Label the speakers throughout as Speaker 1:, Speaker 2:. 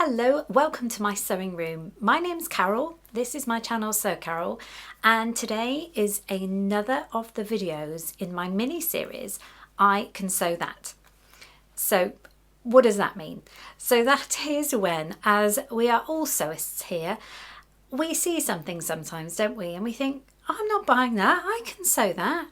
Speaker 1: Hello, welcome to my sewing room. My name's Carole, this is my channel Sew Carole, and today is another of the videos in my mini series, I Can Sew That. So what does that mean? So that is when, as we are all sewists here, we see something sometimes, don't we? And we think, I'm not buying that, I can sew that.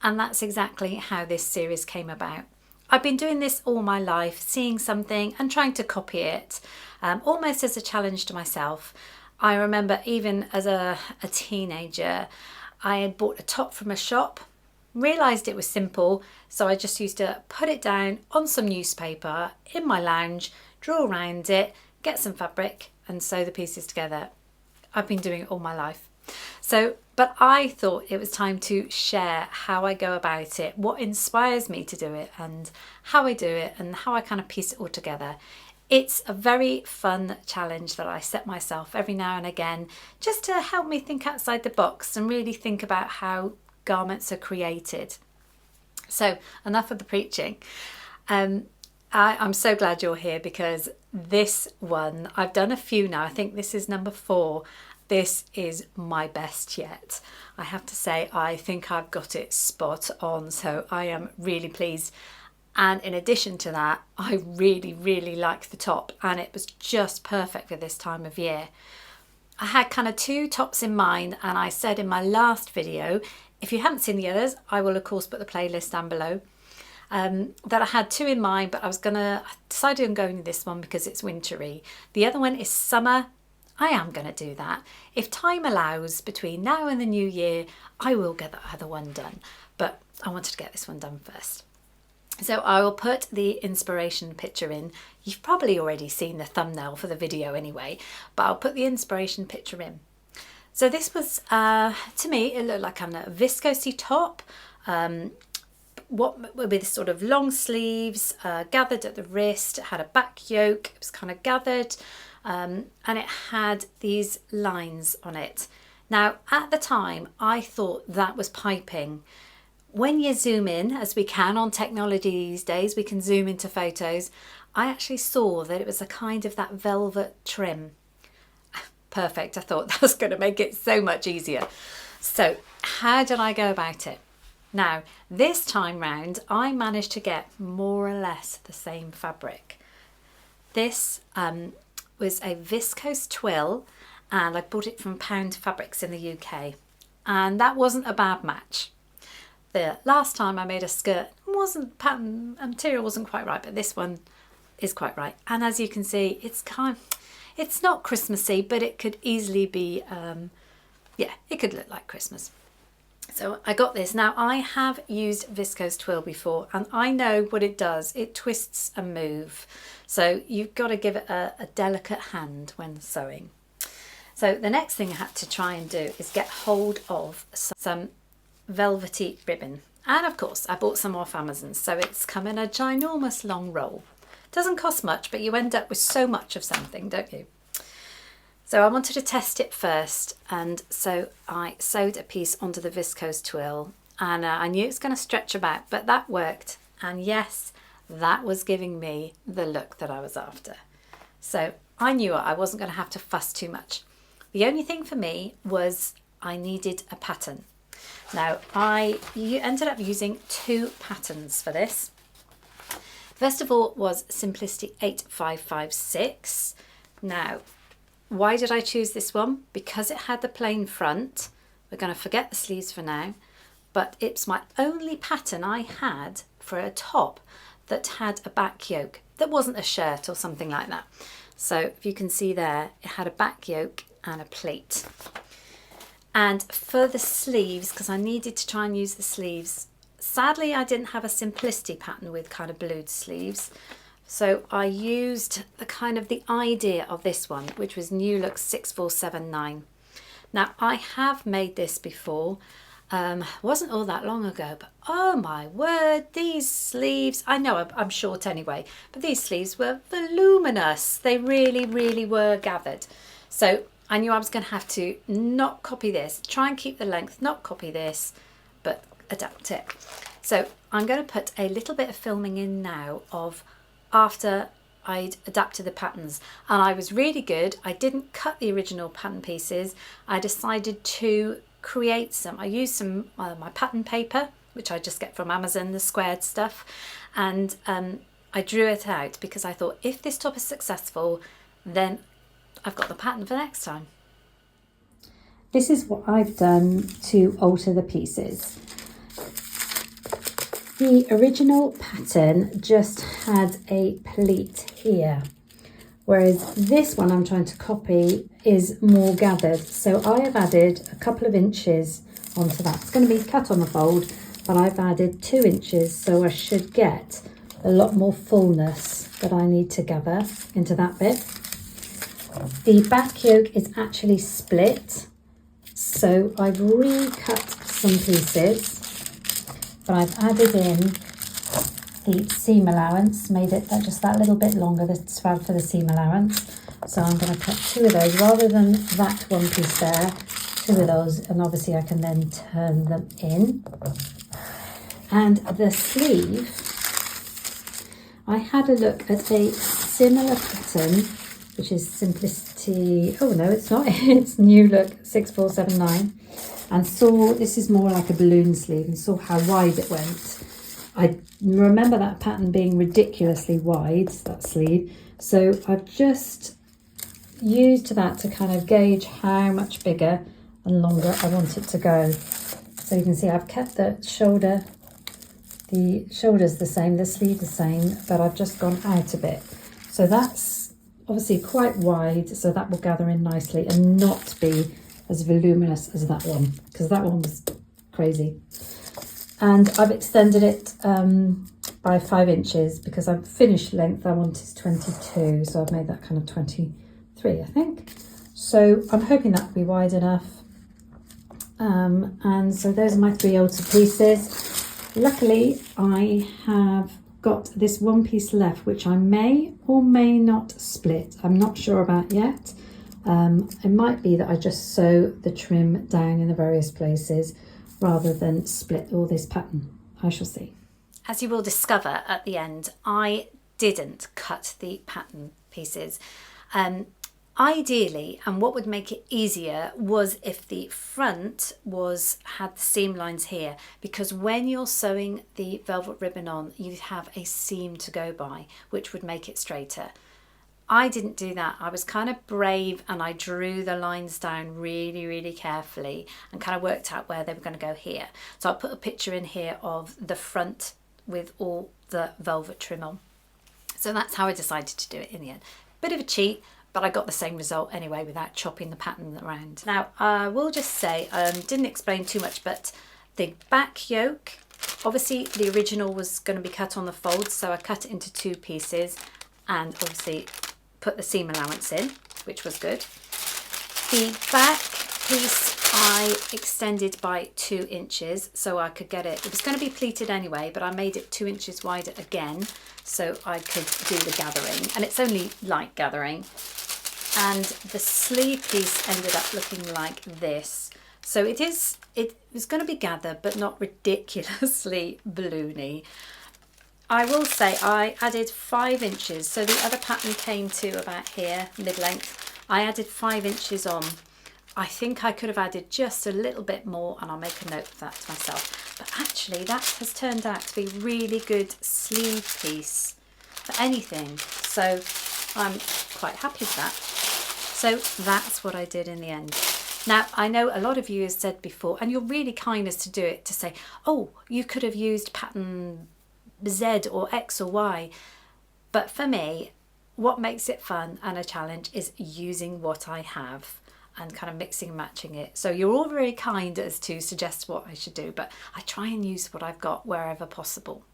Speaker 1: And that's exactly how this series came about. I've been doing this all my life, seeing something and trying to copy it, almost as a challenge to myself. I remember even as a teenager, I had bought a top from a shop, realised it was simple, so I just used to put it down on some newspaper in my lounge, draw around it, get some fabric and sew the pieces together. I've been doing it all my life. But I thought it was time to share how I go about it, what inspires me to do it and how I do it and how I kind of piece it all together. It's a very fun challenge that I set myself every now and again just to help me think outside the box and really think about how garments are created. So enough of the preaching. I'm so glad you're here because this one, I've done a few now. I think this is number 4. This is my best yet. I have to say, I think I've got it spot on, so I am really pleased. And in addition to that, I really like the top, and it was just perfect for this time of year. I had kind of 2 tops in mind, and I said in my last video, if you haven't seen the others, I will of course put the playlist down below, that I had 2 in mind, but I decided on going with this one because it's wintry. The other one is summer. I am going to do that. If time allows between now and the new year, I will get that other one done. But I wanted to get this one done first. So I will put the inspiration picture in. You've probably already seen the thumbnail for the video anyway, but I'll put the inspiration picture in. So this was, to me, it looked like a viscosy top. With sort of long sleeves, gathered at the wrist. It had a back yoke, it was kind of gathered. And it had these lines on it. Now, at the time, I thought that was piping. When you zoom in, as we can on technology these days, we can zoom into photos. I actually saw that it was a kind of that velvet trim. Perfect, I thought that was going to make it so much easier. So, how did I go about it? Now, this time round, I managed to get more or less the same fabric. This was a viscose twill, and I bought it from Pound Fabrics in the UK, and that wasn't a bad match. The last time I made a skirt, pattern and material wasn't quite right, but this one is quite right. And as you can see, it's not Christmassy, but it could easily be, it could look like Christmas. So I got this. Now I have used viscose twill before and I know what it does. It twists and moves. So you've got to give it a delicate hand when sewing. So the next thing I had to try and do is get hold of some velvety ribbon. And of course I bought some off Amazon. So it's come in a ginormous long roll. Doesn't cost much, but you end up with so much of something, don't you? So I wanted to test it first, and so I sewed a piece onto the viscose twill, and I knew it was going to stretch about, but that worked, and yes, that was giving me the look that I was after. So I knew I wasn't going to have to fuss too much. The only thing for me was I needed a pattern. Now you ended up using 2 patterns for this. First of all was Simplicity 8556. Now, why did I choose this one? Because it had the plain front. We're going to forget the sleeves for now, but it's my only pattern I had for a top that had a back yoke that wasn't a shirt or something like that. So if you can see there, it had a back yoke and a pleat. And for the sleeves, because I needed to try and use the sleeves, sadly I didn't have a Simplicity pattern with kind of blued sleeves. So I used the idea of this one, which was New Look 6479. Now I have made this before, wasn't all that long ago, but oh my word, these sleeves, I know I'm short anyway, but these sleeves were voluminous. They really were gathered. So I knew I was going to have to not copy this, try and keep the length, not copy this, but adapt it. So I'm going to put a little bit of filming in now of after I'd adapted the patterns, and I was really good. I didn't cut the original pattern pieces. I decided to create some. I used some my pattern paper, which I just get from Amazon, the squared stuff, and I drew it out because I thought if this top is successful, then I've got the pattern for next time. This is what I've done to alter the pieces. The original pattern just had a pleat here, whereas this one I'm trying to copy is more gathered. So I have added a couple of inches onto that. It's going to be cut on the fold, but I've added 2 inches, so I should get a lot more fullness that I need to gather into that bit. The back yoke is actually split, so I've recut some pieces, but I've added in the seam allowance, made it just that little bit longer, this for the seam allowance. So I'm going to cut 2 of those rather than that one piece there, 2 of those, and obviously I can then turn them in. And the sleeve, I had a look at a similar pattern, which is Simplicity, oh no it's not, it's New Look 6479, and saw this is more like a balloon sleeve, and saw how wide it went. I remember that pattern being ridiculously wide, that sleeve, so I've just used that to kind of gauge how much bigger and longer I want it to go. So you can see I've kept the shoulder's the same, the sleeve the same, but I've just gone out a bit. So that's obviously quite wide, so that will gather in nicely and not be as voluminous as that one, because that one was crazy. And I've extended it by 5 inches because I've finished length I want is 22, so I've made that kind of 23 I think. So I'm hoping that will be wide enough. And so those are my 3 altered pieces. Luckily I have got this one piece left which I may or may not split. I'm not sure about yet. It might be that I just sew the trim down in the various places rather than split all this pattern. I shall see. As you will discover at the end, I didn't cut the pattern pieces. Ideally, and what would make it easier was if the front had the seam lines here, because when you're sewing the velvet ribbon on, you have a seam to go by, which would make it straighter. I didn't do that. I was kind of brave and I drew the lines down really, really carefully and kind of worked out where they were going to go here. So I'll put a picture in here of the front with all the velvet trim on. So that's how I decided to do it in the end. Bit of a cheat, but I got the same result anyway without chopping the pattern around. Now, I will just say, didn't explain too much, but the back yoke, obviously the original was going to be cut on the fold, so I cut it into 2 pieces and obviously put the seam allowance in, which was good. The back piece I extended by 2 inches so I could get it. It was going to be pleated anyway, but I made it 2 inches wider again so I could do the gathering, and it's only light gathering. And the sleeve piece ended up looking like this. So it was going to be gathered, but not ridiculously balloony. I will say I added 5 inches. So the other pattern came to about here, mid-length. I added 5 inches on. I think I could have added just a little bit more, and I'll make a note of that to myself. But actually that has turned out to be a really good sleeve piece for anything. So I'm quite happy with that. So that's what I did in the end. Now, I know a lot of you have said before, and you're really kind as to do it, to say, oh, you could have used pattern Z or X or Y. But for me, what makes it fun and a challenge is using what I have and kind of mixing and matching it. So you're all very kind as to suggest what I should do, but I try and use what I've got wherever possible.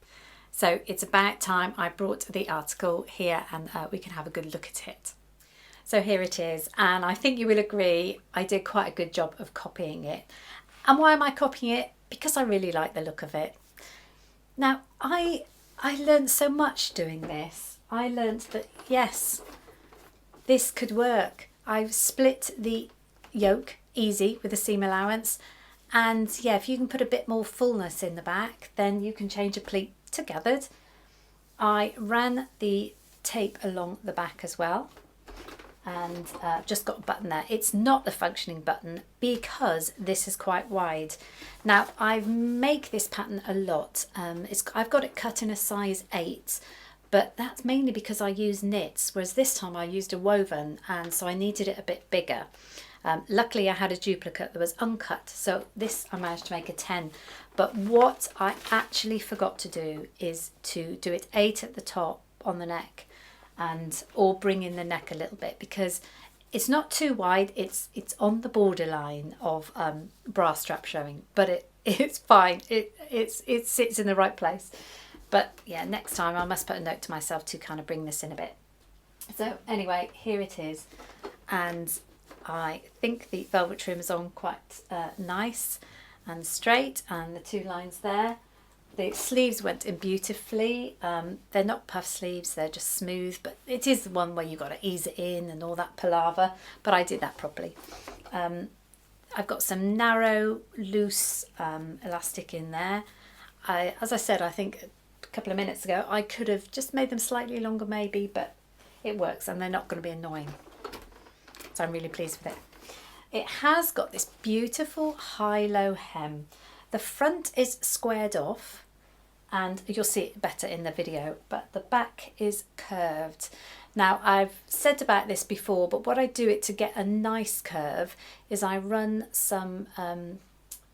Speaker 1: So it's about time I brought the article here and we can have a good look at it. So here it is, and I think you will agree I did quite a good job of copying it. And why am I copying it? Because I really like the look of it. Now, I learned so much doing this. I learned that, yes, this could work. I've split the yoke easy with a seam allowance. And yeah, if you can put a bit more fullness in the back, then you can change a pleat to gathered. I ran the tape along the back as well. And just got a button there. It's not a functioning button because this is quite wide. Now I make this pattern a lot. I've got it cut in a size 8, but that's mainly because I use knits, whereas this time I used a woven, and so I needed it a bit bigger. Luckily I had a duplicate that was uncut, so this I managed to make a 10. But what I actually forgot to do is to do it 8 at the top on the neck, and or bring in the neck a little bit, because it's not too wide. It's on the borderline of bra strap showing, but it's fine. It sits in the right place. But yeah, next time I must put a note to myself to kind of bring this in a bit. So anyway, here it is, and I think the velvet trim is on quite nice and straight, and the 2 lines there. The sleeves went in beautifully. They're not puff sleeves, they're just smooth, but it is the one where you've got to ease it in and all that palaver, but I did that properly. I've got some narrow, loose elastic in there. As I said, I think a couple of minutes ago, I could have just made them slightly longer maybe, but it works and they're not going to be annoying. So I'm really pleased with it. It has got this beautiful high-low hem. The front is squared off, and you'll see it better in the video, but the back is curved. Now I've said about this before, but what I do it to get a nice curve is I run some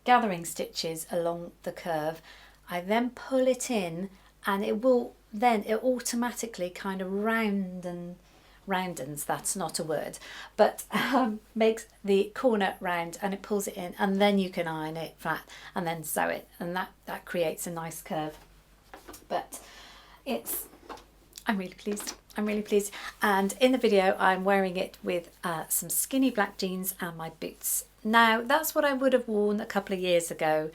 Speaker 1: gathering stitches along the curve. I then pull it in, and it automatically kind of roundens, that's not a word, but makes the corner round, and it pulls it in, and then you can iron it flat and then sew it, and that creates a nice curve. But I'm really pleased, and in the video I'm wearing it with some skinny black jeans and my boots. Now that's what I would have worn a couple of years ago.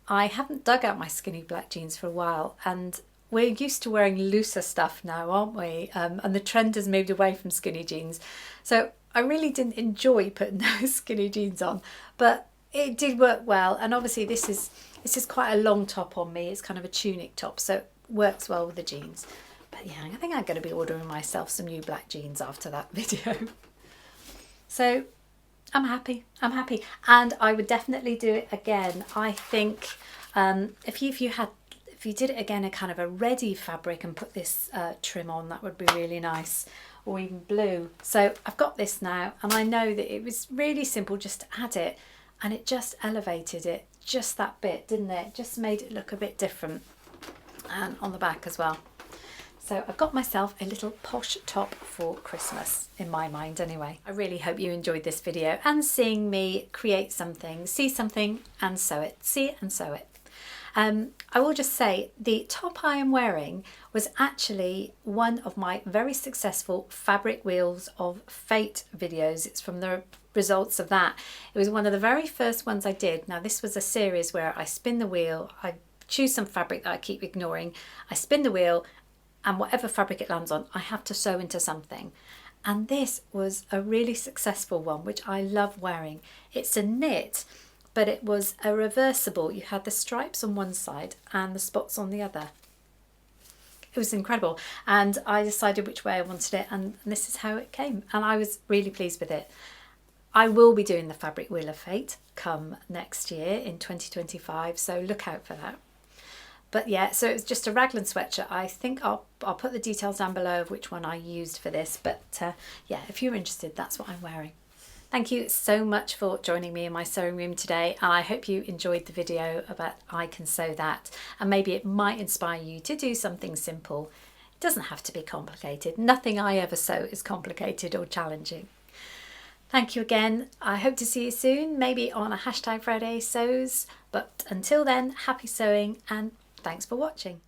Speaker 1: I haven't dug out my skinny black jeans for a while, and we're used to wearing looser stuff now, aren't we? And the trend has moved away from skinny jeans. So I really didn't enjoy putting those skinny jeans on, but it did work well. And obviously this is quite a long top on me. It's kind of a tunic top, so it works well with the jeans. But yeah, I think I'm going to be ordering myself some new black jeans after that video. So I'm happy. And I would definitely do it again. I think if you did it again in kind of a reddy fabric and put this trim on, that would be really nice, or even blue. So I've got this now, and I know that it was really simple just to add it, and it just elevated it just that bit, didn't it? Just made it look a bit different, and on the back as well. So I've got myself a little posh top for Christmas, in my mind anyway. I really hope you enjoyed this video and seeing me create something, see something and sew it, see it and sew it. I will just say the top I am wearing was actually one of my very successful Fabric Wheels of Fate videos. It's from the results of that. It was one of the very first ones I did. Now this was a series where I spin the wheel, I choose some fabric that I keep ignoring, I spin the wheel, and whatever fabric it lands on, I have to sew into something. And this was a really successful one, which I love wearing. It's a knit, but it was a reversible. You had the stripes on one side and the spots on the other. It was incredible, and I decided which way I wanted it, and this is how it came, and I was really pleased with it. I will be doing the Fabric Wheel of Fate come next year in 2025, so look out for that. But yeah, so it was just a raglan sweatshirt. I think I'll put the details down below of which one I used for this, but yeah, if you're interested, that's what I'm wearing. Thank you so much for joining me in my sewing room today, and I hope you enjoyed the video about I Can Sew That, and maybe it might inspire you to do something simple. It doesn't have to be complicated. Nothing I ever sew is complicated or challenging. Thank you again. I hope to see you soon, maybe on a #Friday Sews, but until then, happy sewing and thanks for watching.